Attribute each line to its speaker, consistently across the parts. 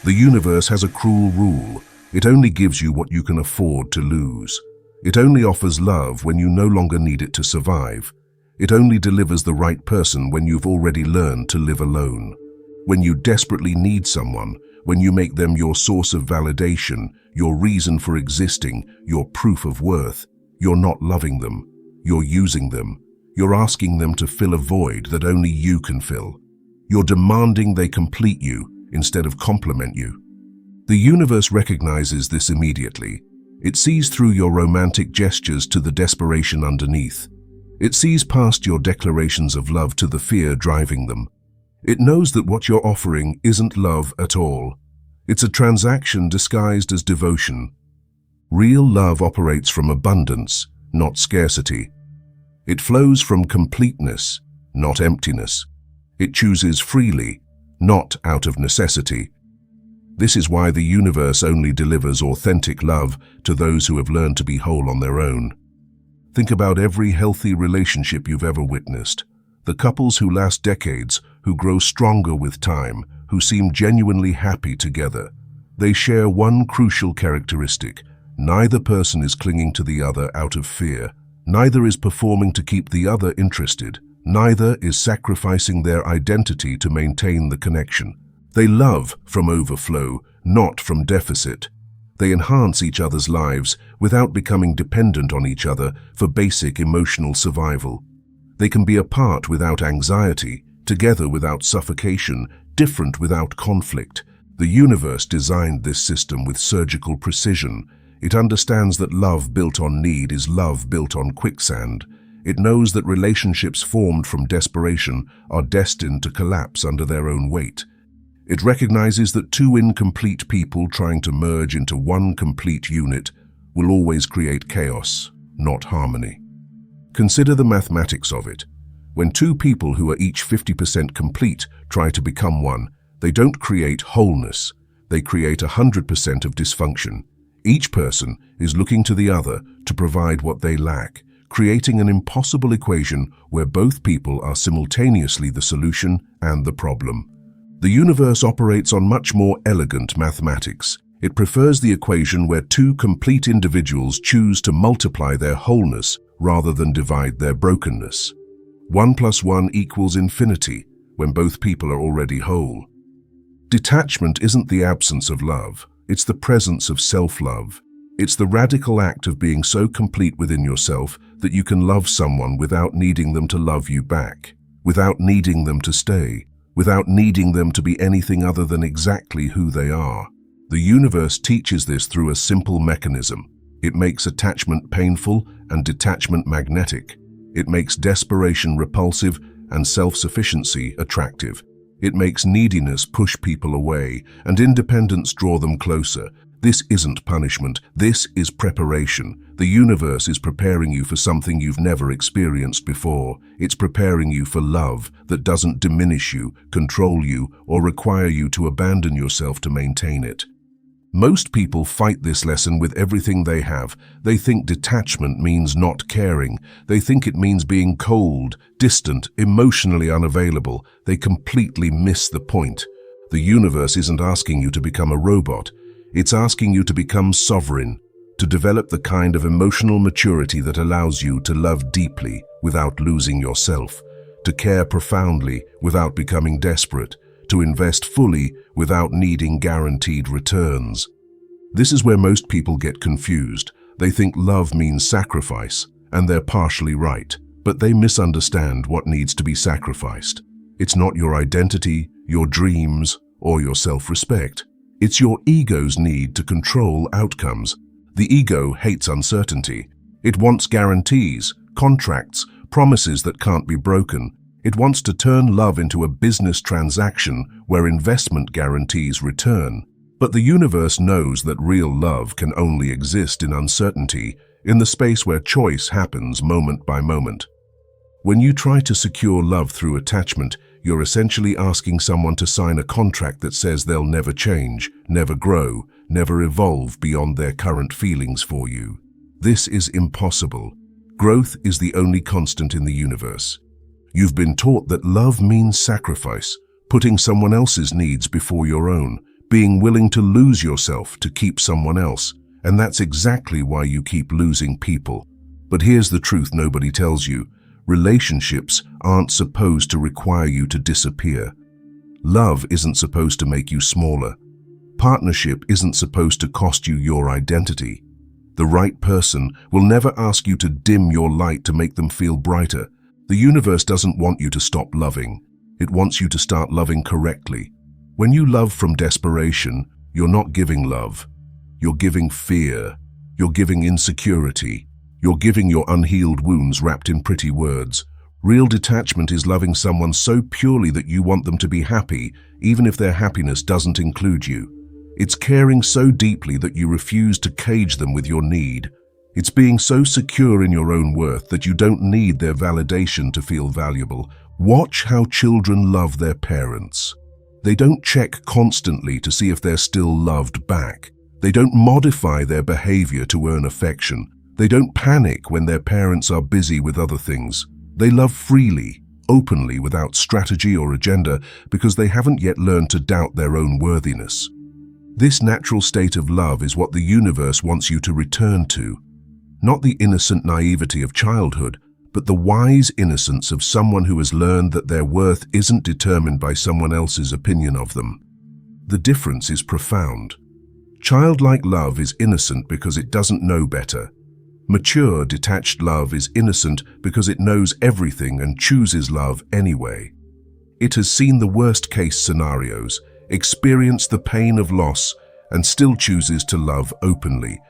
Speaker 1: The universe has a cruel rule. It only gives you what you can afford to lose. It only offers love when you no longer need it to survive. It only delivers the right person when you've already learned to live alone. When you desperately need someone, when you make them your source of validation, your reason for existing, your proof of worth, you're not loving them. You're using them. You're asking them to fill a void that only you can fill. You're demanding they complete you instead of complement you. The universe recognizes this immediately. It sees through your romantic gestures to the desperation underneath. It sees past your declarations of love to the fear driving them. It knows that what you're offering isn't love at all. It's a transaction disguised as devotion. Real love operates from abundance, not scarcity. It flows from completeness, not emptiness. It chooses freely, not out of necessity. This is why the universe only delivers authentic love to those who have learned to be whole on their own. Think about every healthy relationship you've ever witnessed. The couples who last decades, who grow stronger with time, who seem genuinely happy together. They share one crucial characteristic. Neither person is clinging to the other out of fear. Neither is performing to keep the other interested. Neither is sacrificing their identity to maintain the connection. They love from overflow, not from deficit. They enhance each other's lives without becoming dependent on each other for basic emotional survival. They can be apart without anxiety, together without suffocation, different without conflict. The universe designed this system with surgical precision. It understands that love built on need is love built on quicksand. It knows that relationships formed from desperation are destined to collapse under their own weight. It recognizes that two incomplete people trying to merge into one complete unit will always create chaos, not harmony. Consider the mathematics of it. When two people who are each 50% complete try to become one, they don't create wholeness. They create 100% of dysfunction. Each person is looking to the other to provide what they lack, creating an impossible equation where both people are simultaneously the solution and the problem. The universe operates on much more elegant mathematics. It prefers the equation where two complete individuals choose to multiply their wholeness rather than divide their brokenness. 1 + 1 = infinity when both people are already whole. Detachment isn't the absence of love. It's the presence of self-love. It's the radical act of being so complete within yourself that you can love someone without needing them to love you back, without needing them to stay, without needing them to be anything other than exactly who they are. The universe teaches this through a simple mechanism. It makes attachment painful and detachment magnetic. It makes desperation repulsive and self-sufficiency attractive. It makes neediness push people away and independence draw them closer. This isn't punishment. This is preparation. The universe is preparing you for something you've never experienced before. It's preparing you for love that doesn't diminish you, control you, or require you to abandon yourself to maintain it. Most people fight this lesson with everything they have. They think detachment means not caring. They think it means being cold, distant, emotionally unavailable. They completely miss the point. The universe isn't asking you to become a robot. It's asking you to become sovereign, to develop the kind of emotional maturity that allows you to love deeply without losing yourself, to care profoundly without becoming desperate, to invest fully without needing guaranteed returns. This is where most people get confused. They think love means sacrifice, and they're partially right, but they misunderstand what needs to be sacrificed. It's not your identity, your dreams, or your self-respect. It's your ego's need to control outcomes. The ego hates uncertainty. It wants guarantees, contracts, promises that can't be broken. It wants to turn love into a business transaction where investment guarantees return. But the universe knows that real love can only exist in uncertainty, in the space where choice happens moment by moment. When you try to secure love through attachment, you're essentially asking someone to sign a contract that says they'll never change, never grow, never evolve beyond their current feelings for you. This is impossible. Growth is the only constant in the universe. You've been taught that love means sacrifice, putting someone else's needs before your own, being willing to lose yourself to keep someone else, and that's exactly why you keep losing people. But here's the truth nobody tells you. Relationships aren't supposed to require you to disappear. Love isn't supposed to make you smaller. Partnership isn't supposed to cost you your identity. The right person will never ask you to dim your light to make them feel brighter. The universe doesn't want you to stop loving. It wants you to start loving correctly. When you love from desperation, you're not giving love. You're giving fear. You're giving insecurity. You're giving your unhealed wounds wrapped in pretty words. Real detachment is loving someone so purely that you want them to be happy, even if their happiness doesn't include you. It's caring so deeply that you refuse to cage them with your need. It's being so secure in your own worth that you don't need their validation to feel valuable. Watch how children love their parents. They don't check constantly to see if they're still loved back. They don't modify their behavior to earn affection. They don't panic when their parents are busy with other things. They love freely, openly, without strategy or agenda, because they haven't yet learned to doubt their own worthiness. This natural state of love is what the universe wants you to return to. Not the innocent naivety of childhood, but the wise innocence of someone who has learned that their worth isn't determined by someone else's opinion of them. The difference is profound. Childlike love is innocent because it doesn't know better. Mature, detached love is innocent because it knows everything and chooses love anyway. It has seen the worst-case scenarios, experienced the pain of loss, and still chooses to love openly.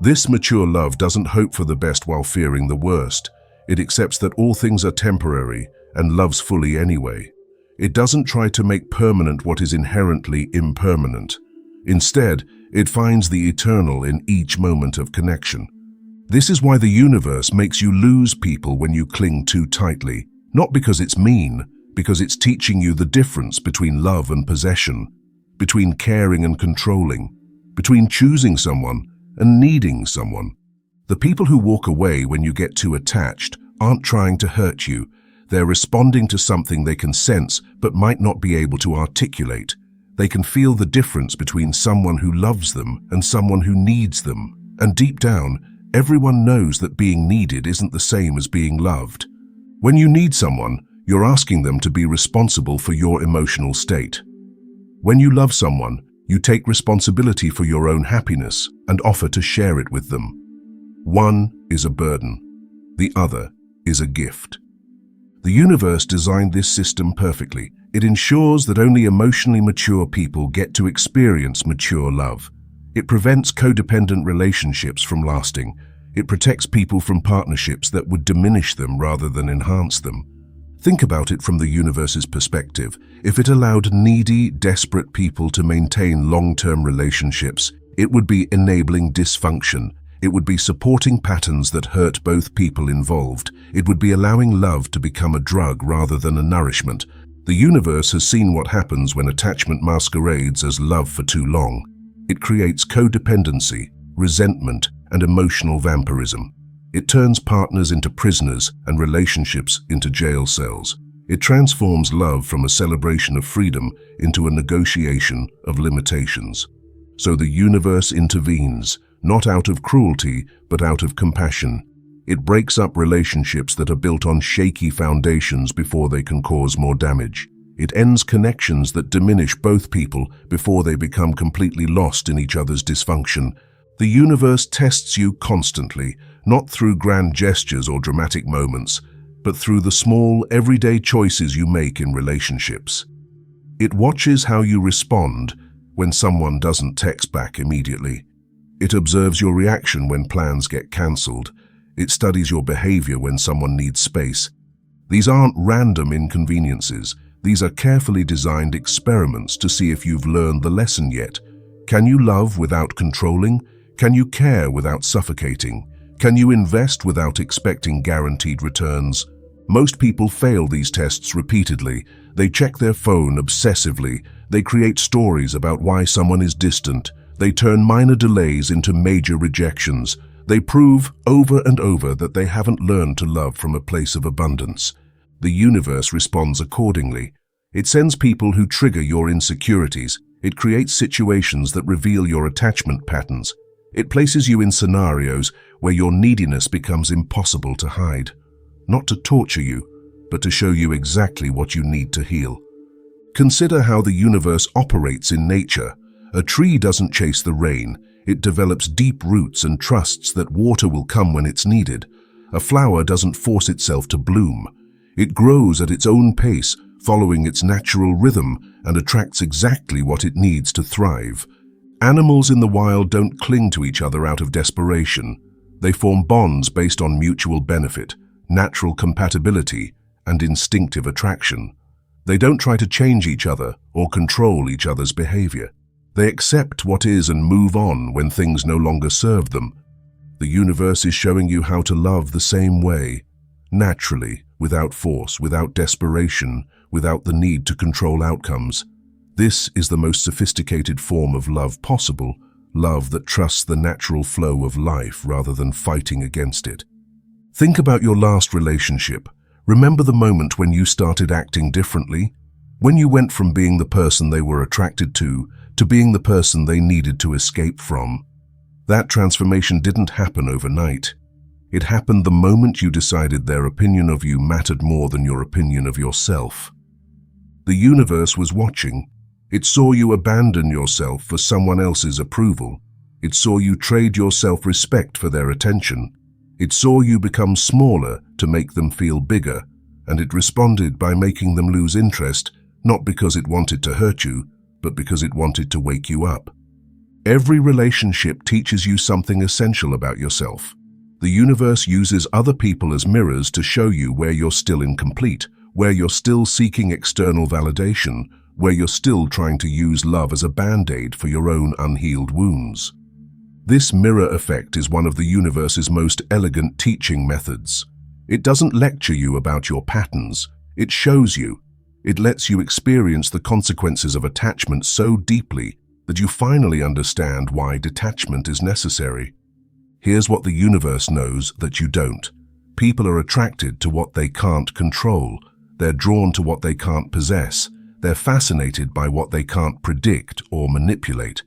Speaker 1: This mature love doesn't hope for the best while fearing the worst. It accepts that all things are temporary and loves fully anyway. It doesn't try to make permanent what is inherently impermanent. Instead, it finds the eternal in each moment of connection. This is why the universe makes you lose people when you cling too tightly. Not because it's mean, because it's teaching you the difference between love and possession, between caring and controlling, between choosing someone and needing someone. The people who walk away when you get too attached aren't trying to hurt you. They're responding to something they can sense but might not be able to articulate. They can feel the difference between someone who loves them and someone who needs them. And deep down, everyone knows that being needed isn't the same as being loved. When you need someone, you're asking them to be responsible for your emotional state. When you love someone, you take responsibility for your own happiness and offer to share it with them. One is a burden. The other is a gift. The universe designed this system perfectly. It ensures that only emotionally mature people get to experience mature love. It prevents codependent relationships from lasting. It protects people from partnerships that would diminish them rather than enhance them. Think about it from the universe's perspective. If it allowed needy, desperate people to maintain long-term relationships, it would be enabling dysfunction. It would be supporting patterns that hurt both people involved. It would be allowing love to become a drug rather than a nourishment. The universe has seen what happens when attachment masquerades as love for too long. It creates codependency, resentment, and emotional vampirism. It turns partners into prisoners and relationships into jail cells. It transforms love from a celebration of freedom into a negotiation of limitations. So the universe intervenes, not out of cruelty, but out of compassion. It breaks up relationships that are built on shaky foundations before they can cause more damage. It ends connections that diminish both people before they become completely lost in each other's dysfunction. The universe tests you constantly, not through grand gestures or dramatic moments, but through the small, everyday choices you make in relationships. It watches how you respond when someone doesn't text back immediately. It observes your reaction when plans get cancelled. It studies your behavior when someone needs space. These aren't random inconveniences. These are carefully designed experiments to see if you've learned the lesson yet. Can you love without controlling? Can you care without suffocating? Can you invest without expecting guaranteed returns? Most people fail these tests repeatedly. They check their phone obsessively. They create stories about why someone is distant. They turn minor delays into major rejections. They prove over and over that they haven't learned to love from a place of abundance. The universe responds accordingly. It sends people who trigger your insecurities. It creates situations that reveal your attachment patterns. It places you in scenarios where your neediness becomes impossible to hide. Not to torture you, but to show you exactly what you need to heal. Consider how the universe operates in nature. A tree doesn't chase the rain. It develops deep roots and trusts that water will come when it's needed. A flower doesn't force itself to bloom. It grows at its own pace, following its natural rhythm, and attracts exactly what it needs to thrive. Animals in the wild don't cling to each other out of desperation. They form bonds based on mutual benefit, natural compatibility, and instinctive attraction. They don't try to change each other or control each other's behavior. They accept what is and move on when things no longer serve them. The universe is showing you how to love the same way, naturally, without force, without desperation, without the need to control outcomes. This is the most sophisticated form of love possible, love that trusts the natural flow of life rather than fighting against it. Think about your last relationship. Remember the moment when you started acting differently? When you went from being the person they were attracted to being the person they needed to escape from. That transformation didn't happen overnight. It happened the moment you decided their opinion of you mattered more than your opinion of yourself. The universe was watching. It saw you abandon yourself for someone else's approval. It saw you trade your self-respect for their attention. It saw you become smaller to make them feel bigger, and it responded by making them lose interest, not because it wanted to hurt you, but because it wanted to wake you up. Every relationship teaches you something essential about yourself. The universe uses other people as mirrors to show you where you're still incomplete, where you're still seeking external validation, where you're still trying to use love as a band-aid for your own unhealed wounds. This mirror effect is one of the universe's most elegant teaching methods. It doesn't lecture you about your patterns. It shows you. It lets you experience the consequences of attachment so deeply that you finally understand why detachment is necessary. Here's what the universe knows that you don't. People are attracted to what they can't control. They're drawn to what they can't possess. They're fascinated by what they can't predict or manipulate.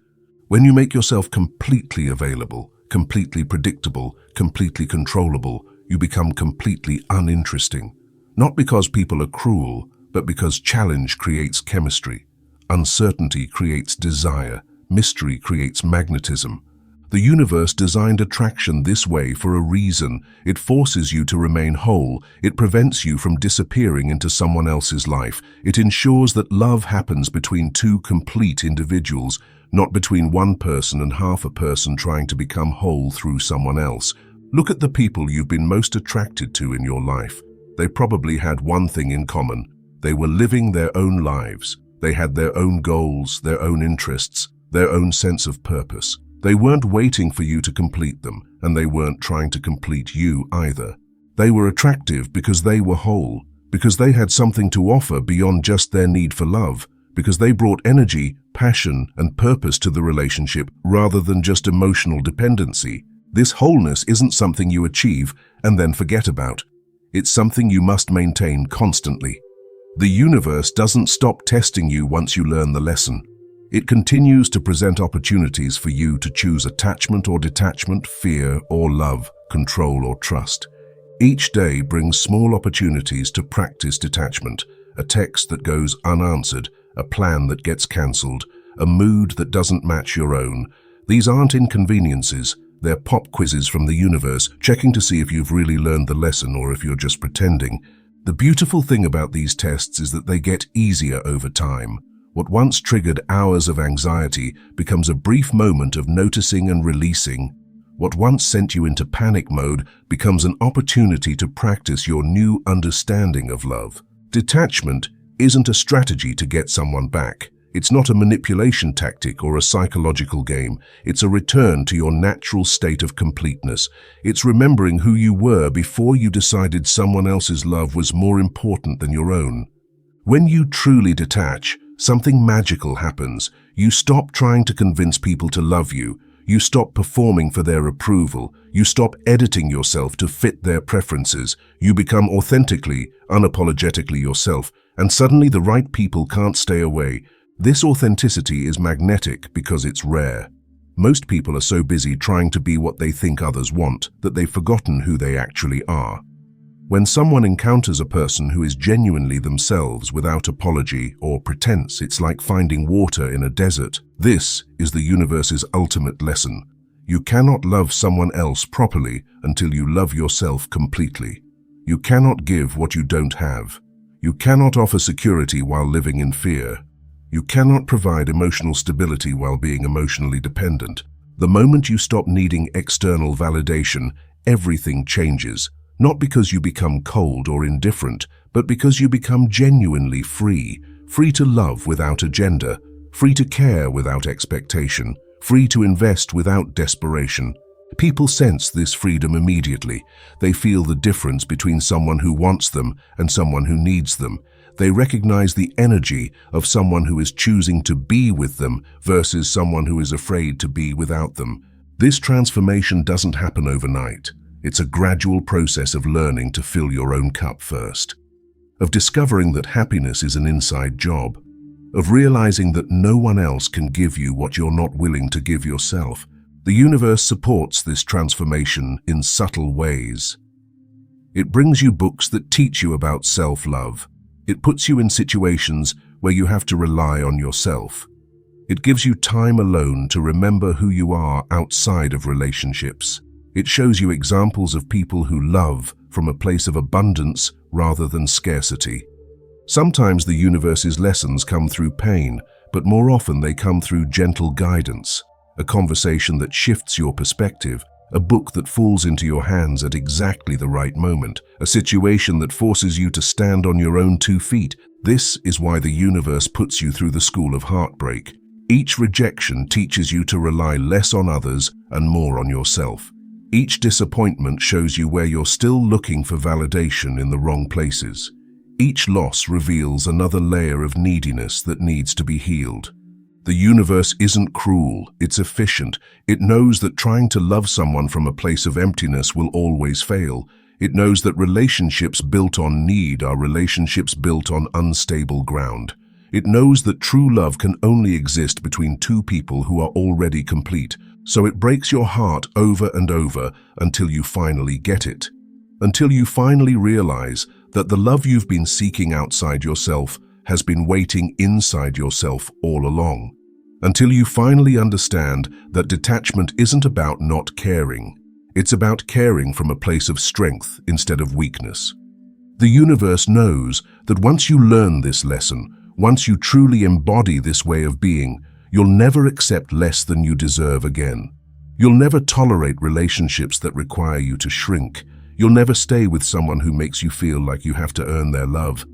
Speaker 1: When you make yourself completely available, completely predictable, completely controllable, you become completely uninteresting. Not because people are cruel, but because challenge creates chemistry. Uncertainty creates desire. Mystery creates magnetism. The universe designed attraction this way for a reason. It forces you to remain whole. It prevents you from disappearing into someone else's life. It ensures that love happens between two complete individuals, not between one person and half a person trying to become whole through someone else. Look at the people you've been most attracted to in your life. They probably had one thing in common. They were living their own lives. They had their own goals, their own interests, their own sense of purpose. They weren't waiting for you to complete them, and they weren't trying to complete you either. They were attractive because they were whole, because they had something to offer beyond just their need for love, because they brought energy, passion, and purpose to the relationship rather than just emotional dependency. This wholeness isn't something you achieve and then forget about. It's something you must maintain constantly. The universe doesn't stop testing you once you learn the lesson. It continues to present opportunities for you to choose attachment or detachment, fear or love, control or trust. Each day brings small opportunities to practice detachment, a text that goes unanswered, a plan that gets cancelled, a mood that doesn't match your own. These aren't inconveniences, they're pop quizzes from the universe, checking to see if you've really learned the lesson or if you're just pretending. The beautiful thing about these tests is that they get easier over time. What once triggered hours of anxiety becomes a brief moment of noticing and releasing. What once sent you into panic mode becomes an opportunity to practice your new understanding of love. Detachment isn't a strategy to get someone back. It's not a manipulation tactic or a psychological game. It's a return to your natural state of completeness. It's remembering who you were before you decided someone else's love was more important than your own. When you truly detach, something magical happens. You stop trying to convince people to love you. You stop performing for their approval. You stop editing yourself to fit their preferences. You become authentically, unapologetically yourself, and suddenly the right people can't stay away. This authenticity is magnetic because it's rare. Most people are so busy trying to be what they think others want that they've forgotten who they actually are. When someone encounters a person who is genuinely themselves without apology or pretense, it's like finding water in a desert. This is the universe's ultimate lesson. You cannot love someone else properly until you love yourself completely. You cannot give what you don't have. You cannot offer security while living in fear. You cannot provide emotional stability while being emotionally dependent. The moment you stop needing external validation, everything changes. Not because you become cold or indifferent, but because you become genuinely free. Free to love without agenda, free to care without expectation, free to invest without desperation. People sense this freedom immediately. They feel the difference between someone who wants them and someone who needs them. They recognize the energy of someone who is choosing to be with them versus someone who is afraid to be without them. This transformation doesn't happen overnight. It's a gradual process of learning to fill your own cup first, of discovering that happiness is an inside job, of realizing that no one else can give you what you're not willing to give yourself. The universe supports this transformation in subtle ways. It brings you books that teach you about self-love. It puts you in situations where you have to rely on yourself. It gives you time alone to remember who you are outside of relationships. It shows you examples of people who love from a place of abundance rather than scarcity. Sometimes the universe's lessons come through pain, but more often they come through gentle guidance, a conversation that shifts your perspective, a book that falls into your hands at exactly the right moment, a situation that forces you to stand on your own 2 feet. This is why the universe puts you through the school of heartbreak. Each rejection teaches you to rely less on others and more on yourself. Each disappointment shows you where you're still looking for validation in the wrong places. Each loss reveals another layer of neediness that needs to be healed. The universe isn't cruel, it's efficient. It knows that trying to love someone from a place of emptiness will always fail. It knows that relationships built on need are relationships built on unstable ground. It knows that true love can only exist between 2 people who are already complete. So it breaks your heart over and over until you finally get it. Until you finally realize that the love you've been seeking outside yourself has been waiting inside yourself all along. Until you finally understand that detachment isn't about not caring. It's about caring from a place of strength instead of weakness. The universe knows that once you learn this lesson, once you truly embody this way of being, you'll never accept less than you deserve again. You'll never tolerate relationships that require you to shrink. You'll never stay with someone who makes you feel like you have to earn their love.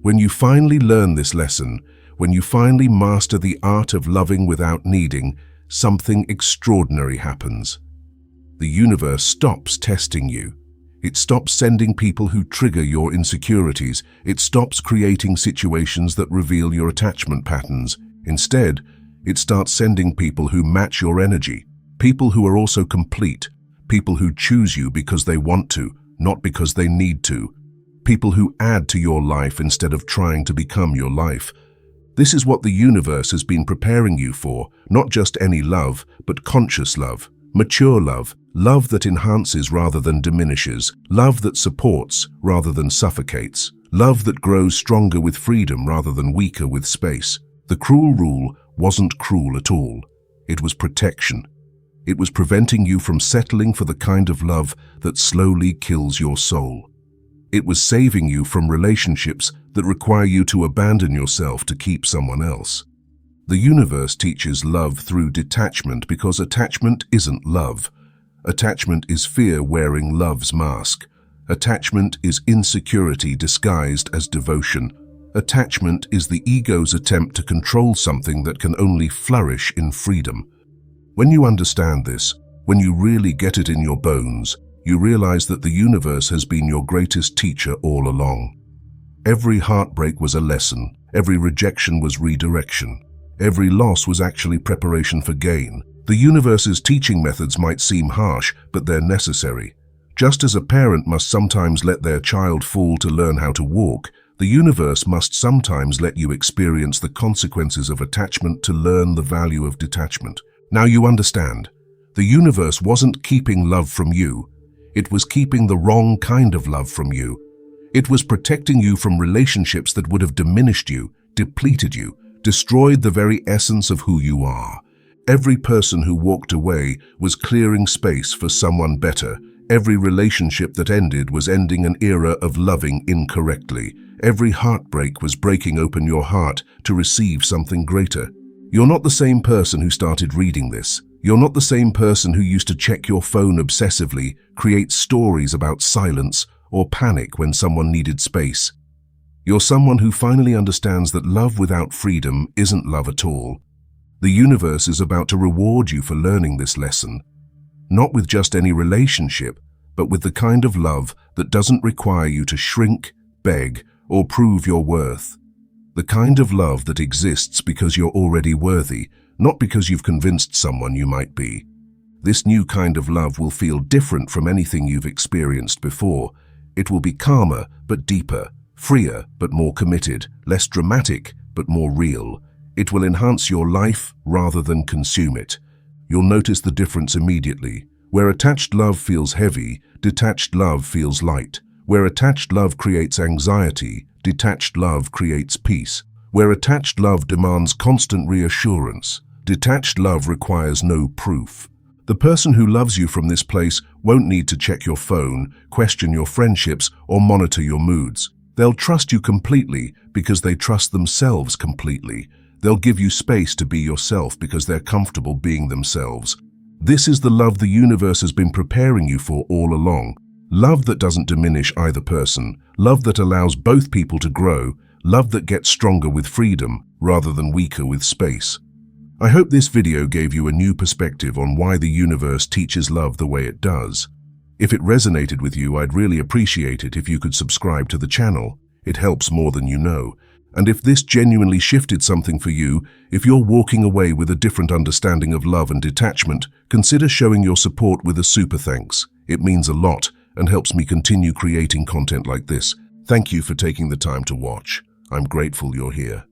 Speaker 1: When you finally learn this lesson, when you finally master the art of loving without needing, something extraordinary happens. The universe stops testing you. It stops sending people who trigger your insecurities. It stops creating situations that reveal your attachment patterns. Instead, it starts sending people who match your energy, people who are also complete, people who choose you because they want to, not because they need to, people who add to your life instead of trying to become your life. This is what the universe has been preparing you for, not just any love, but conscious love, mature love, love that enhances rather than diminishes, love that supports rather than suffocates, love that grows stronger with freedom rather than weaker with space. The cruel rule wasn't cruel at all. It was protection. It was preventing you from settling for the kind of love that slowly kills your soul. It was saving you from relationships that require you to abandon yourself to keep someone else. The universe teaches love through detachment because attachment isn't love. Attachment is fear wearing love's mask. Attachment is insecurity disguised as devotion. Attachment is the ego's attempt to control something that can only flourish in freedom. When you understand this, when you really get it in your bones, you realize that the universe has been your greatest teacher all along. Every heartbreak was a lesson. Every rejection was redirection. Every loss was actually preparation for gain. The universe's teaching methods might seem harsh, but they're necessary. Just as a parent must sometimes let their child fall to learn how to walk, The universe must sometimes let you experience the consequences of attachment to learn the value of detachment. Now you understand. The universe wasn't keeping love from you. It was keeping the wrong kind of love from you. It was protecting you from relationships that would have diminished you, depleted you, destroyed the very essence of who you are. Every person who walked away was clearing space for someone better. Every relationship that ended was ending an era of loving incorrectly. Every heartbreak was breaking open your heart to receive something greater. You're not the same person who started reading this. You're not the same person who used to check your phone obsessively, create stories about silence, or panic when someone needed space. You're someone who finally understands that love without freedom isn't love at all. The universe is about to reward you for learning this lesson. Not with just any relationship, but with the kind of love that doesn't require you to shrink, beg, or prove your worth. The kind of love that exists because you're already worthy, not because you've convinced someone you might be. This new kind of love will feel different from anything you've experienced before. It will be calmer but deeper, freer but more committed, less dramatic but more real. It will enhance your life rather than consume it. You'll notice the difference immediately. Where attached love feels heavy, detached love feels light. Where attached love creates anxiety, detached love creates peace. Where attached love demands constant reassurance, detached love requires no proof. The person who loves you from this place won't need to check your phone, question your friendships, or monitor your moods. They'll trust you completely because they trust themselves completely. They'll give you space to be yourself because they're comfortable being themselves. This is the love the universe has been preparing you for all along. Love that doesn't diminish either person. Love that allows both people to grow. Love that gets stronger with freedom rather than weaker with space. I hope this video gave you a new perspective on why the universe teaches love the way it does. If it resonated with you, I'd really appreciate it if you could subscribe to the channel. It helps more than you know. And if this genuinely shifted something for you, if you're walking away with a different understanding of love and detachment, consider showing your support with a super thanks. It means a lot and helps me continue creating content like this. Thank you for taking the time to watch. I'm grateful you're here.